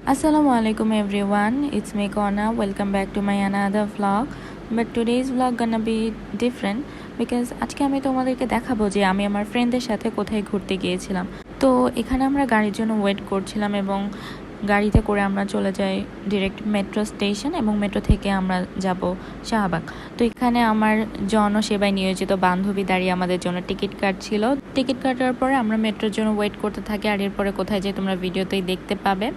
Assalamualaikum everyone, it's me Kona. Welcome back to my another vlog. But today's vlog gonna be different because আজকে আমি তোমাদেরকে দেখাবো যে আমি আমার ফ্রেন্ডদের সাথে কোথায় ঘুরতে গিয়েছিলাম। তো এখানে আমরা গাড়ির জন্য ওয়েট করছিলাম এবং গাড়িতে করে আমরা চলে যাই ডিরেক্ট মেট্রো স্টেশন এবং মেট্রো থেকে আমরা যাব শাহবাগ। তো এখানে আমার জনসেবায় নিয়োজিত বান্ধবী দাঁড়িয়ে আমাদের জন্য টিকিট কাটছিল। টিকিট কাটার পরে আমরা মেট্রোর জন্য ওয়েট করতে থাকি, আর এরপরে কোথায় যাই তোমরা ভিডিওতেই দেখতে পাবে।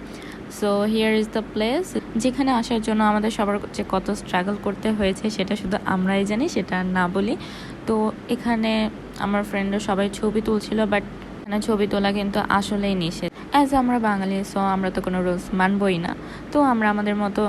So here is the place, যেখানে আসার জন্য আমাদের সবার যে কত স্ট্রাগল করতে হয়েছে সেটা শুধু আমরাই জানি, সেটা না বলি। তো এখানে আমার ফ্রেন্ডরা সবাই ছবি তুলছিল, বাট এখানে ছবি তোলা কিন্তু আসলেই নিষেধ। অ্যাজ আমরা বাঙালি, সো আমরা তো কোনো রুলস মানবই না। তো আমরা আমাদের মতো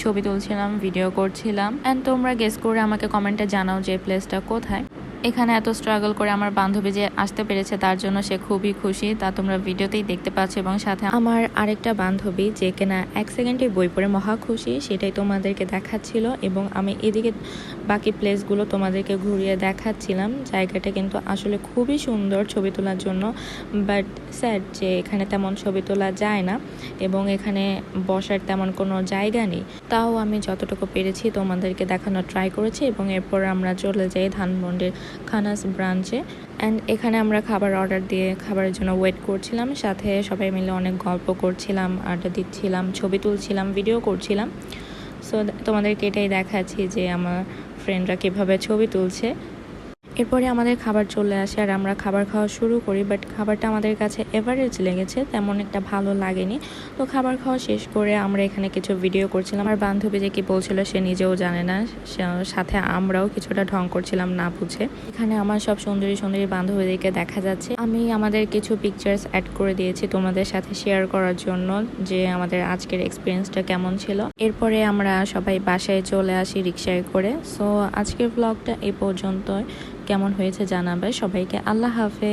ছবি তুলছিলাম, ভিডিও করছিলাম। অ্যান্ড তোমরা গেস করে আমাকে কমেন্টে জানাও যে প্লেসটা কোথায়। এখানে এত স্ট্রাগল করে আমার বান্ধবী যে আসতে পেরেছে তার জন্য সে খুবই খুশি, তা তোমরা ভিডিওতেই দেখতে পাচ্ছ। এবং সাথে আমার আরেকটা বান্ধবী যে কিনা 1 সেকেন্ডে বই পড়ে মহা খুশি, সেটাই তোমাদেরকে দেখাচ্ছিল। এবং আমি এদিকে বাকি প্লেসগুলো তোমাদেরকে ঘুরিয়ে দেখাচ্ছিলাম। জায়গাটা কিন্তু আসলে খুবই সুন্দর ছবি তোলার জন্য, বাট স্যাড যে এখানে তেমন ছবি তোলা যায় না এবং এখানে বসার তেমন কোনো জায়গা নেই। তাও আমি যতটুকু পেরেছি তোমাদেরকে দেখানোর ট্রাই করেছি। এবং এরপর আমরা চলে যাই ধানমন্ডির খানাস ব্রাঞ্চে। অ্যান্ড এখানে আমরা খাবার অর্ডার দিয়ে খাবারের জন্য ওয়েট করছিলাম, সাথে সবাই মিলে অনেক গল্প করছিলাম, আড্ডা দিচ্ছিলাম, ছবি তুলছিলাম, ভিডিও করছিলাম। সো তোমাদেরকে এটাই দেখাচ্ছি যে আমার ফ্রেন্ডরা কীভাবে ছবি তুলছে। এরপরে আমাদের খাবার চলে আসে আর আমরা খাবার খাওয়া শুরু করি, বাট খাবারটা আমাদের কাছে এভারেজ লেগেছে, তেমন একটা ভালো লাগেনি। তো খাবার খাওয়া শেষ করে আমরা এখানে কিছু ভিডিও করছিলাম। আমার বান্ধবী যে কি বলছিল সে নিজেও জানে না, সাথে আমরাও কিছুটা ঢং করছিলাম না বুঝে। এখানে আমার সব সুন্দরী সুন্দরী বান্ধবীদেরকে দেখা যাচ্ছে। আমি আমাদের কিছু পিকচার্স অ্যাড করে দিয়েছি তোমাদের সাথে শেয়ার করার জন্য যে আমাদের আজকের এক্সপিরিয়েন্সটা কেমন ছিল। এরপরে আমরা সবাই বাসায় চলে আসি রিক্সায় করে। সো আজকের ব্লগটা এই পর্যন্তই। কেমন হয়েছে জানাবে। সবাইকে আল্লাহ হাফেজ।